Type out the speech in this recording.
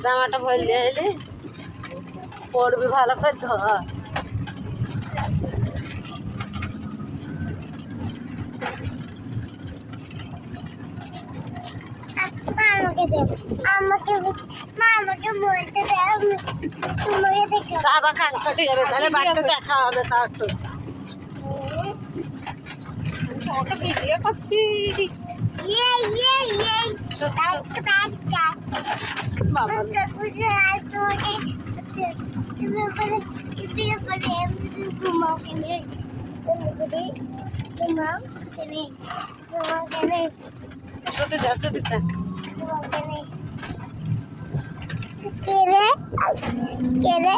জামাটা ভরলে এলে পড়বে ভালো করে ধর। বাবা কাজ কাটে যাবে, তাহলে বাড়িতে দেখা হবে। তার তো ওটা ভিডিও করছি। সত্যি যা সত্যি কে রে